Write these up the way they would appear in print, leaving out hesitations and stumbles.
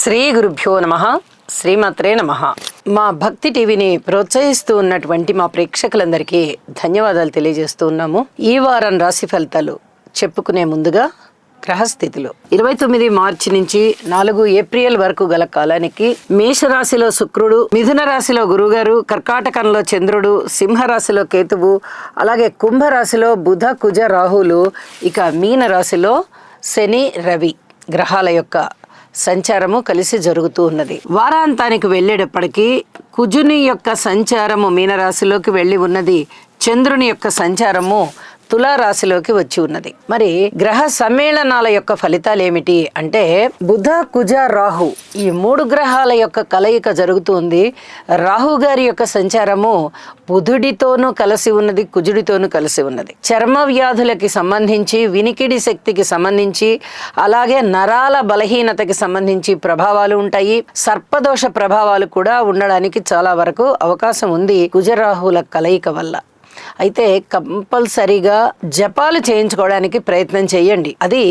శ్రీ గురుభ్యో నమః. శ్రీమాత్రే నమః. మా భక్తి టీవీని ప్రోత్సహిస్తూ ఉన్నటువంటి మా ప్రేక్షకులందరికీ ధన్యవాదాలు తెలియజేస్తూ ఉన్నాము. ఈ వారం రాశి ఫలితాలు చెప్పుకునే ముందుగా గ్రహస్థితులు 29 మార్చి నుంచి 4 ఏప్రిల్ వరకు గల కాలానికి మేషరాశిలో శుక్రుడు, మిథున రాశిలో గురుగారు, కర్కాటకంలో చంద్రుడు, సింహరాశిలో కేతువు, అలాగే కుంభరాశిలో బుధ కుజ రాహులు, ఇక మీన రాశిలో శని రవి గ్రహాల యొక్క సంచారము కలిసి జరుగుతూ ఉన్నది. వారాంతానికి వెళ్ళేటప్పటికీ కుజుని యొక్క సంచారము మీనరాశిలోకి వెళ్ళి ఉన్నది, చంద్రుని యొక్క సంచారము తులారాశిలోకి వచ్చి ఉన్నది. మరి గ్రహ సమ్మేళనాల యొక్క ఫలితాలు ఏమిటి అంటే, బుధ కుజ రాహు ఈ 3 గ్రహాల యొక్క కలయిక జరుగుతుంది. రాహు గారి యొక్క సంచారము బుధుడితోనూ కలిసి ఉన్నది, కుజుడితోనూ కలిసి ఉన్నది. చర్మ వ్యాధులకి సంబంధించి, వినికిడి శక్తికి సంబంధించి, అలాగే నరాల బలహీనతకి సంబంధించి ప్రభావాలు ఉంటాయి. సర్పదోష ప్రభావాలు కూడా ఉండడానికి చాలా వరకు అవకాశం ఉంది కుజరాహుల కలయిక వల్ల. అయితే కంపల్సరీగా జపాలు చేయించుకోవడానికి ప్రయత్నం చేయండి. అది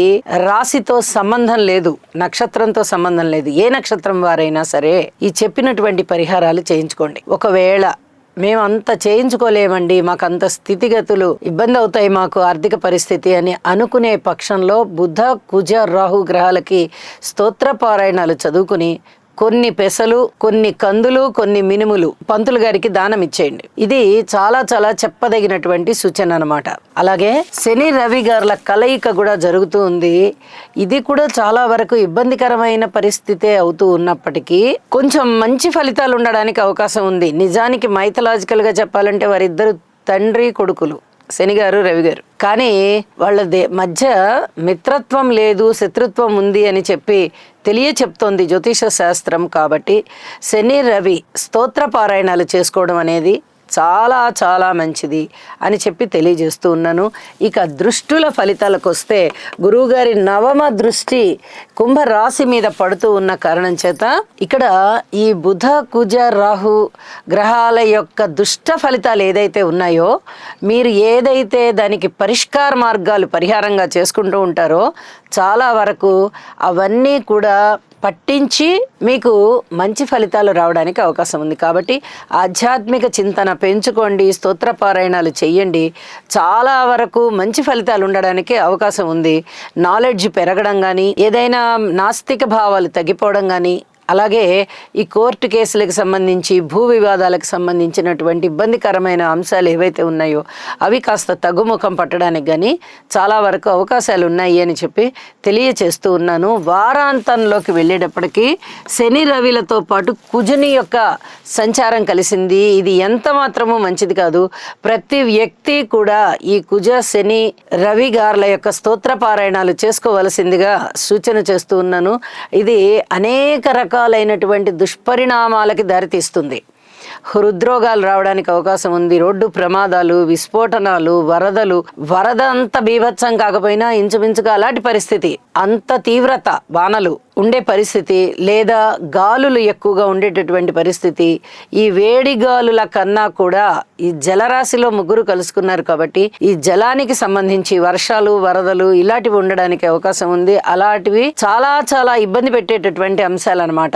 రాశితో సంబంధం లేదు, నక్షత్రంతో సంబంధం లేదు. ఏ నక్షత్రం వారైనా సరే ఈ చెప్పినటువంటి పరిహారాలు చేయించుకోండి. ఒకవేళ మేము అంత చేయించుకోలేమండి, మాకు అంత స్థితిగతులు ఇబ్బంది అవుతాయి, మాకు ఆర్థిక పరిస్థితి అని అనుకునే పక్షంలో బుధ కుజ రాహు గ్రహాలకి స్తోత్ర పారాయణాలు చదువుకుని కొన్ని పెసలు, కొన్ని కందులు, కొన్ని మినుములు పంతులు గారికి దానం ఇచ్చేయండి. ఇది చాలా చాలా చెప్పదగినటువంటి సూచన అన్నమాట. అలాగే శని రవి గారుల కలయిక కూడా జరుగుతూ ఉంది. ఇది కూడా చాలా వరకు ఇబ్బందికరమైన పరిస్థితే అవుతూ ఉన్నప్పటికీ కొంచెం మంచి ఫలితాలు ఉండడానికి అవకాశం ఉంది. నిజానికి మైథలాజికల్ గా చెప్పాలంటే వారిద్దరు తండ్రి కొడుకులు, శని గారు రవి గారు. కానీ వాళ్ళ మధ్య మిత్రత్వం లేదు, శత్రుత్వం ఉంది అని చెప్పి చెప్తోంది జ్యోతిష శాస్త్రం. కాబట్టి శని రవి స్తోత్ర పారాయణాలు చేసుకోవడం అనేది చాలా చాలా మంచిది అని చెప్పి తెలియజేస్తూ ఉన్నాను. ఇక దృష్టుల ఫలితాలకు వస్తే, గురువుగారి 9వ దృష్టి కుంభరాశి మీద పడుతూ ఉన్న కారణం చేత ఇక్కడ ఈ బుధ కుజ రాహు గ్రహాల యొక్క దుష్ట ఫలితాలు ఏదైతే ఉన్నాయో, మీరు ఏదైతే దానికి పరిష్కార మార్గాలు పరిహారంగా చేసుకుంటూ ఉంటారో చాలా వరకు అవన్నీ కూడా పట్టించి మీకు మంచి ఫలితాలు రావడానికి అవకాశం ఉంది. కాబట్టి ఆధ్యాత్మిక చింతన పెంచుకోండి, స్తోత్ర పారాయణాలు చెయ్యండి, చాలా వరకు మంచి ఫలితాలు ఉండడానికి అవకాశం ఉంది. నాలెడ్జ్ పెరగడం కానీ, ఏదైనా నాస్తిక భావాలు తగ్గిపోవడం కానీ, అలాగే ఈ కోర్టు కేసులకు సంబంధించి, భూ వివాదాలకు సంబంధించినటువంటి ఇబ్బందికరమైన అంశాలు ఏవైతే ఉన్నాయో అవి కాస్త తగ్గుముఖం పట్టడానికి కానీ చాలా వరకు అవకాశాలు ఉన్నాయి అని చెప్పి తెలియచేస్తూ ఉన్నాను. వారాంతంలోకి వెళ్ళేటప్పటికీ శని రవిలతో పాటు కుజుని యొక్క సంచారం కలిసింది. ఇది ఎంత మాత్రమూ మంచిది కాదు. ప్రతి వ్యక్తి కూడా ఈ కుజ శని రవి గారుల యొక్క స్తోత్ర పారాయణాలు చేసుకోవలసిందిగా సూచన చేస్తూ ఉన్నాను. ఇది అనేక రకాలైనటువంటి దుష్పరిణామాలకి దారితీస్తుంది. హృద్రోగాలు రావడానికి అవకాశం ఉంది, రోడ్డు ప్రమాదాలు, విస్ఫోటనాలు, వరద అంత బీభత్సం కాకపోయినా ఇంచుమించుగా అలాంటి పరిస్థితి, అంత తీవ్రత వానలు ఉండే పరిస్థితి, లేదా గాలులు ఎక్కువగా ఉండేటటువంటి పరిస్థితి. ఈ వేడి గాలుల కన్నా కూడా ఈ జలరాశిలో ముగ్గురు కలుసుకున్నారు కాబట్టి ఈ జలానికి సంబంధించి వర్షాలు, వరదలు ఇలాంటివి ఉండడానికి అవకాశం ఉంది. అలాంటివి చాలా చాలా ఇబ్బంది పెట్టేటటువంటి అంశాలు అన్నమాట.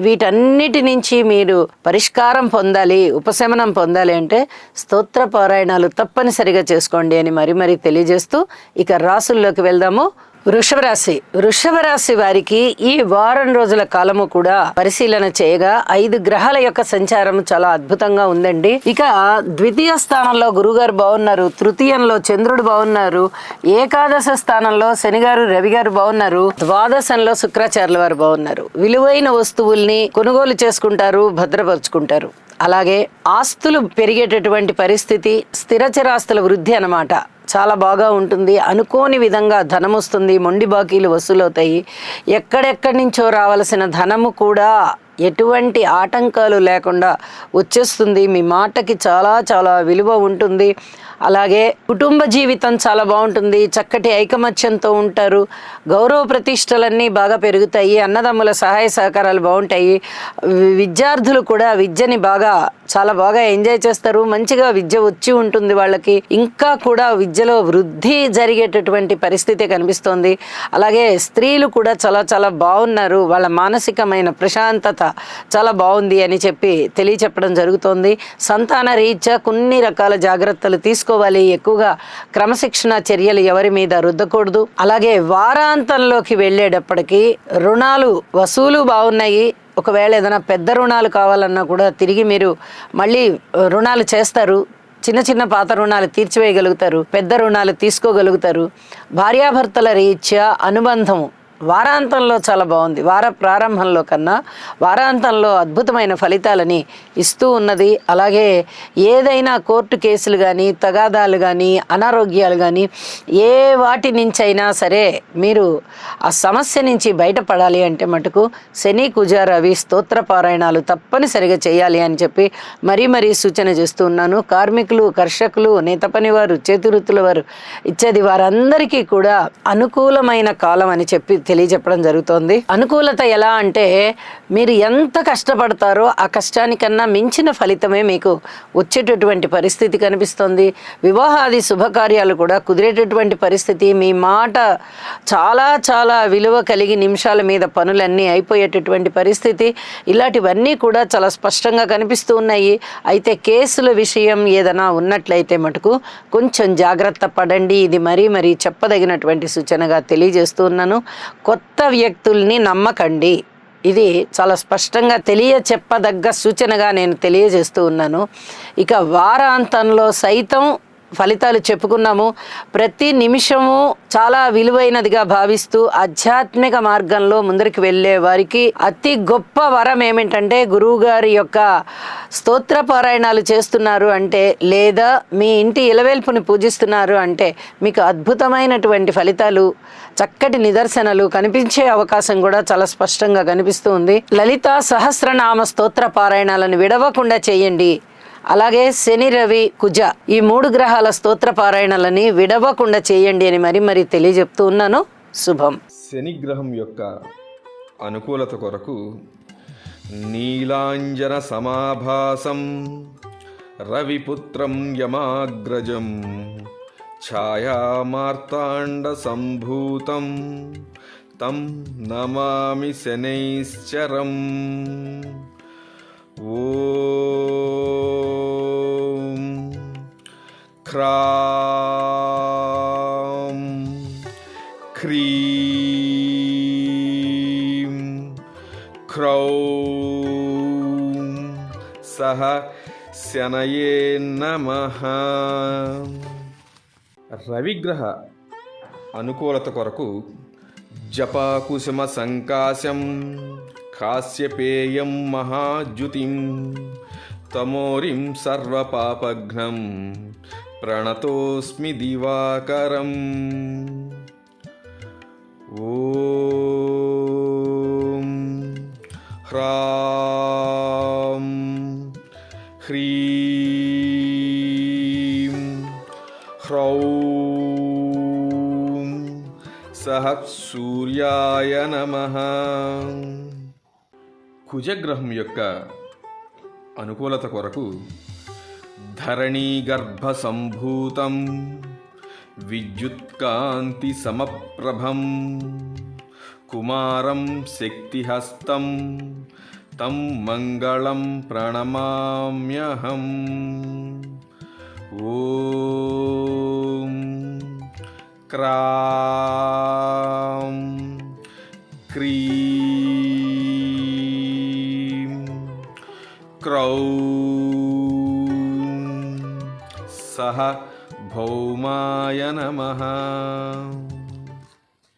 వీటన్నిటి నుంచి మీరు పరిష్కారం పొందాలి, ఉపశమనం పొందాలి అంటే స్తోత్ర పారాయణాలు తప్పనిసరిగా చేసుకోండి అని మరీ తెలియజేస్తూ ఇక రాసుల్లోకి వెళ్దాము. వృషభ రాశి వారికి ఈ వారం రోజుల కాలము కూడా పరిశీలన చేయగా 5 గ్రహాల యొక్క సంచారం చాలా అద్భుతంగా ఉందండి. ఇక ద్వితీయ స్థానంలో గురుగారు బాగున్నారు, తృతీయంలో చంద్రుడు బాగున్నారు, ఏకాదశ స్థానంలో శనిగారు రవి గారు బాగున్నారు, ద్వాదశంలో శుక్రాచార్యుల వారు బాగున్నారు. విలువైన వస్తువుల్ని కొనుగోలు చేసుకుంటారు, భద్రపరుచుకుంటారు. అలాగే ఆస్తులు పెరిగేటటువంటి పరిస్థితి, స్థిరచరాస్తుల వృద్ధి అన్నమాట చాలా బాగా ఉంటుంది. అనుకోని విధంగా ధనం వస్తుంది, మొండి బాకీలు వసూలవుతాయి. ఎక్కడెక్కడి నుంచో రావాల్సిన ధనము కూడా ఎటువంటి ఆటంకాలు లేకుండా వచ్చేస్తుంది. మీ మాటకి చాలా చాలా విలువ ఉంటుంది. అలాగే కుటుంబ జీవితం చాలా బాగుంటుంది, చక్కటి ఐకమత్యంతో ఉంటారు, గౌరవ ప్రతిష్టలన్నీ బాగా పెరుగుతాయి, అన్నదమ్ముల సహాయ సహకారాలు బాగుంటాయి, విద్యార్థులు కూడా విద్యని చాలా బాగా ఎంజాయ్ చేస్తారు, మంచిగా విద్య వచ్చి ఉంటుంది వాళ్ళకి, ఇంకా కూడా విద్యలో వృద్ధి జరిగేటటువంటి పరిస్థితి కనిపిస్తోంది. అలాగే స్త్రీలు కూడా చాలా చాలా బాగున్నారు, వాళ్ళ మానసికమైన ప్రశాంతత చాలా బాగుంది అని చెప్పి తెలియచెప్పడం జరుగుతోంది. సంతాన రీత్యా కొన్ని రకాల జాగ్రత్తలు తీసుకోవాలి, ఎక్కువగా క్రమశిక్షణ చర్యలు ఎవరి మీద రుద్దకూడదు. అలాగే వారాంతంలోకి వెళ్ళేటప్పటికీ రుణాలు వసూలు బాగున్నాయి, ఒకవేళ ఏదైనా పెద్ద రుణాలు కావాలన్నా కూడా తిరిగి మీరు మళ్ళీ రుణాలు చేస్తారు, చిన్న చిన్న పాత రుణాలు తీర్చివేయగలుగుతారు, పెద్ద రుణాలు తీసుకోగలుగుతారు. భార్యాభర్తల రీత్యా అనుబంధము వారాంతంలో చాలా బాగుంది, వార ప్రారంభంలో కన్నా వారాంతంలో అద్భుతమైన ఫలితాలని ఇస్తూ ఉన్నది. అలాగే ఏదైనా కోర్టు కేసులు కానీ, తగాదాలు కానీ, అనారోగ్యాలు కానీ ఏ వాటి నుంచి అయినా సరే మీరు ఆ సమస్య నుంచి బయటపడాలి అంటే మటుకు శని కుజ రవి స్తోత్ర పారాయణాలు తప్పనిసరిగా చేయాలి అని చెప్పి మరీ సూచన చేస్తూ ఉన్నాను. కార్మికులు, కర్షకులు, నేత పనివారు, చేతివృత్తుల వారు ఇచ్చేది వారందరికీ కూడా అనుకూలమైన కాలం అని చెప్పి తెలియజెప్పడం జరుగుతోంది. అనుకూలత ఎలా అంటే మీరు ఎంత కష్టపడతారో ఆ కష్టానికన్నా మించిన ఫలితమే మీకు వచ్చేటటువంటి పరిస్థితి కనిపిస్తోంది. వివాహాది శుభకార్యాలు కూడా కుదిరేటటువంటి పరిస్థితి, మీ మాట చాలా చాలా విలువ కలిగి నిమిషాల మీద పనులన్నీ అయిపోయేటటువంటి పరిస్థితి, ఇలాంటివన్నీ కూడా చాలా స్పష్టంగా కనిపిస్తూ ఉన్నాయి. అయితే కేసుల విషయం ఏదైనా ఉన్నట్లయితే మటుకు కొంచెం జాగ్రత్త పడండి, ఇది మరీ చెప్పదగినటువంటి సూచనగా తెలియజేస్తూ ఉన్నాను. కొత్త వ్యక్తుల్ని నమ్మకండి, ఇది చాలా స్పష్టంగా చెప్పదగ్గ సూచనగా నేను తెలియజేస్తూ ఉన్నాను. ఇక వారాంతంలో సైతం ఫలితాలు చెప్పుకున్నాము. ప్రతి నిమిషము చాలా విలువైనదిగా భావిస్తూ ఆధ్యాత్మిక మార్గంలో ముందరికి వెళ్ళే వారికి అతి గొప్ప వరం ఏమిటంటే గురువుగారి యొక్క స్తోత్ర పారాయణాలు చేస్తున్నారు అంటే, లేదా మీ ఇంటి ఇలవేల్పుని పూజిస్తున్నారు అంటే మీకు అద్భుతమైనటువంటి ఫలితాలు, చక్కటి నిదర్శనలు కనిపించే అవకాశం కూడా చాలా స్పష్టంగా కనిపిస్తూ ఉంది. లలితా సహస్రనామ స్తోత్ర పారాయణాలను విడవకుండా చేయండి. అలాగే శని రవి కుజ ఈ 3 గ్రహాల స్తోత్ర పారాయణాలని విడవకుండా చేయండి అని మరీ తెలియజెప్తూ ఉన్నాను. శుభం. శని గ్రహం యొక్క అనుకూలత కొరకు నీలాంజన సమాభాసం రవిపుత్రం యమాగ్రజం ఛాయామార్తాండ సంభూతం తం నమామి శనైశ్చరం. ఓం క్రాం క్రీం క్రౌం సహ శనయే నమః. రవిగ్రహ అనుకూలత కొరకు జపాకుసుమ సంకాశం కాశ్యపేయం మహాద్యుతిం తమోరిం సర్వపాపఘ్నం ప్రణతోస్మి దివాకరం. ఓం హ్రాం హ్రీం హ్రౌం సహ సూర్యాయ నమః. కుజగ్రహం యొక్క అనుకూలత కొరకు ధరణీ గర్భ సంభూతం విద్యుత్కాంతి సమప్రభం కుమారం శక్తిహస్తం తం మంగళం ప్రణమామ్యహం. ఓం క్రాం క్రీం క్రౌం సహ భౌమాయ నమః.